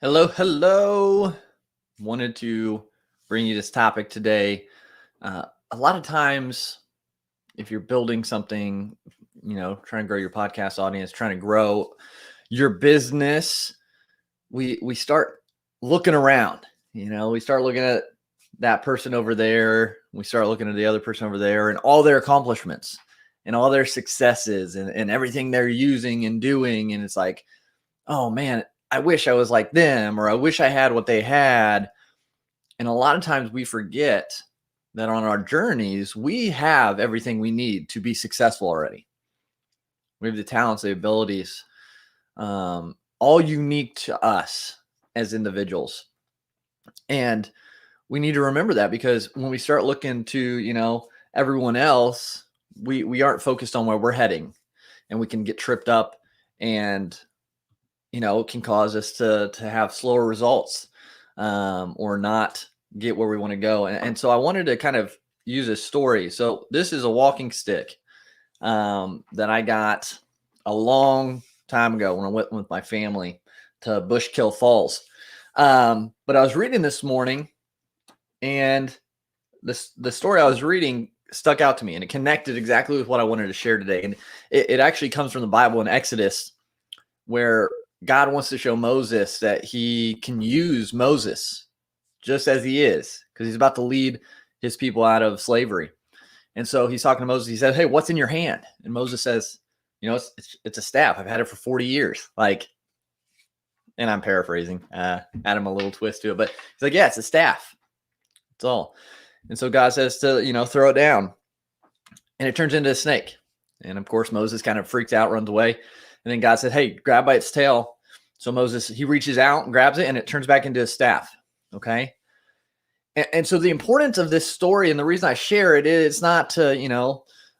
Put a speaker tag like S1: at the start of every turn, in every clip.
S1: Hello, hello. Wanted to bring you this topic today. A lot of times, if you're building something, trying to grow your podcast audience, trying to grow your business, we start looking around. We start looking at that person over there. We start looking at the other person over there, and all their accomplishments, and all their successes, and everything they're using and doing. And it's like, oh man, I wish I was like them, or I wish I had what they had. And a lot of times we forget that on our journeys, we have everything we need to be successful already. We have the talents, the abilities, all unique to us as individuals. And we need to remember that, because when we start looking to, everyone else, we aren't focused on where we're heading, and we can get tripped up, and it can cause us to have slower results, or not get where we want to go. And so I wanted to kind of use a story. So this is a walking stick that I got a long time ago when I went with my family to Bushkill Falls. But I was reading this morning, and the story I was reading stuck out to me, and it connected exactly with what I wanted to share today. And it actually comes from the Bible in Exodus, where God wants to show Moses that he can use Moses just as he is, because he's about to lead his people out of slavery. And so he's talking to Moses. He said, "Hey, what's in your hand?" And Moses says, it's a staff. I've had it for 40 years. And I'm paraphrasing, add him a little twist to it, but he's like, yeah, it's a staff. That's all. And so God says to, throw it down, and it turns into a snake. And of course, Moses kind of freaks out, runs away. And then God said, "Hey, grab by its tail." So Moses, he reaches out and grabs it, and it turns back into a staff. Okay. And so the importance of this story, and the reason I share it, is not to,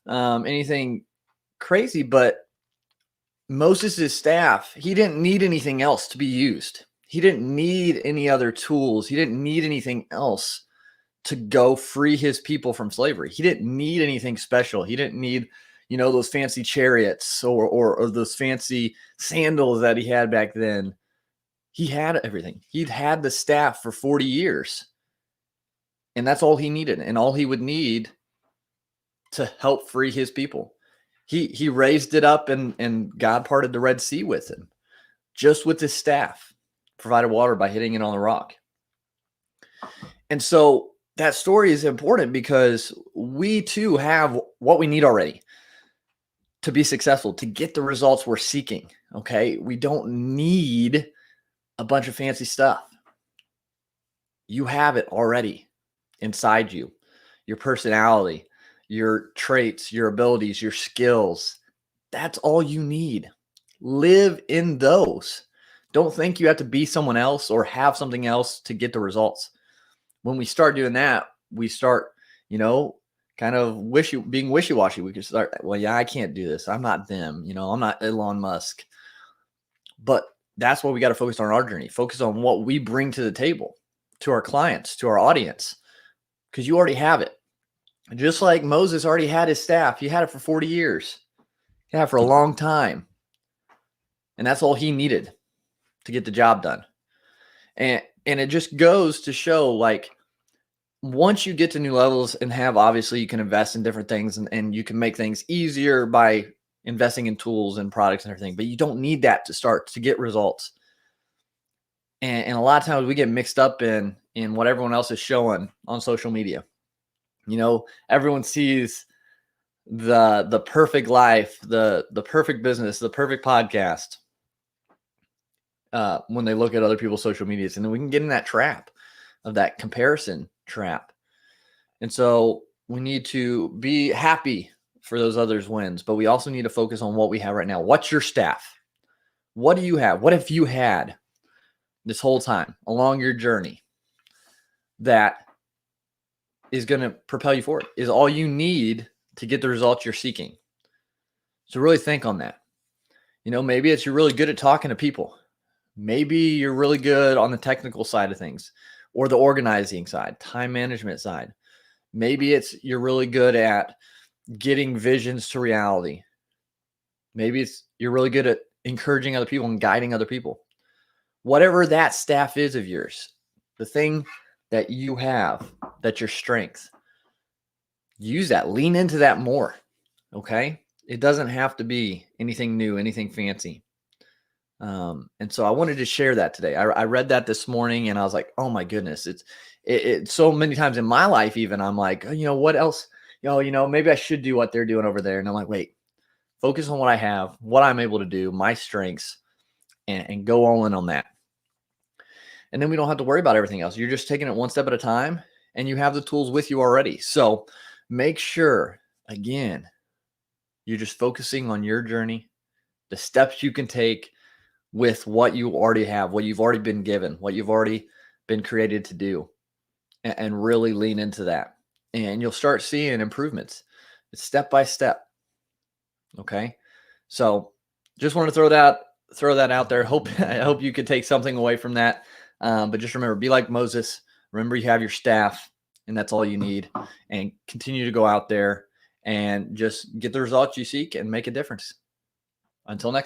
S1: anything crazy, but Moses' staff, he didn't need anything else to be used. He didn't need any other tools. He didn't need anything else to go free his people from slavery. He didn't need anything special. He didn't need, those fancy chariots or those fancy sandals that he had back then. He had everything. He'd had the staff for 40 years. And that's all he needed, and all he would need to help free his people. He raised it up, and God parted the Red Sea with him, just with his staff, provided water by hitting it on the rock. And so that story is important, because we too have what we need already to be successful, to get the results we're seeking. Okay. We don't need a bunch of fancy stuff. You have it already inside you, your personality, your traits, your abilities, your skills. That's all you need. Live in those. Don't think you have to be someone else or have something else to get the results. When we start doing that, we start, kind of being wishy-washy. We can start, well, yeah, I can't do this. I'm not them. I'm not Elon Musk. But that's what we got to focus on our journey. Focus on what we bring to the table, to our clients, to our audience, because you already have it. Just like Moses already had his staff. He had it for 40 years. He had it for a long time. And that's all he needed to get the job done. And it just goes to show, once you get to new levels and obviously you can invest in different things, and you can make things easier by investing in tools and products and everything, but you don't need that to start to get results. And a lot of times we get mixed up in what everyone else is showing on social media. Everyone sees the perfect life, the perfect business, the perfect podcast, when they look at other people's social medias, and then we can get in that trap of that comparison trap. And so we need to be happy for those others' wins, but we also need to focus on what we have right now. What's your staff? What do you have? What have you had this whole time along your journey that is going to propel you forward? Is all you need to get the results you're seeking? So really think on that. Maybe it's you're really good at talking to people. Maybe you're really good on the technical side of things, or the organizing side, time management side. Maybe it's you're really good at getting visions to reality. Maybe it's you're really good at encouraging other people and guiding other people. whatever that staff is of yours, the thing that you have, that's your strength, use that, lean into that more. Okay. It doesn't have to be anything new, anything fancy. And so I wanted to share that today. I read that this morning and I was like, oh my goodness, it so many times in my life, even I'm like, oh, what else? Maybe I should do what they're doing over there. And I'm like, wait, focus on what I have, what I'm able to do, my strengths, and go all in on that. And then we don't have to worry about everything else. You're just taking it one step at a time and you have the tools with you already. So make sure, again, you're just focusing on your journey, the steps you can take with what you already have, what you've already been given, what you've already been created to do, and really lean into that. And you'll start seeing improvements. It's step by step. Okay. So just want to throw that out there. I hope you could take something away from that. But just remember, be like Moses. Remember, you have your staff, and that's all you need. And continue to go out there and just get the results you seek and make a difference. Until next.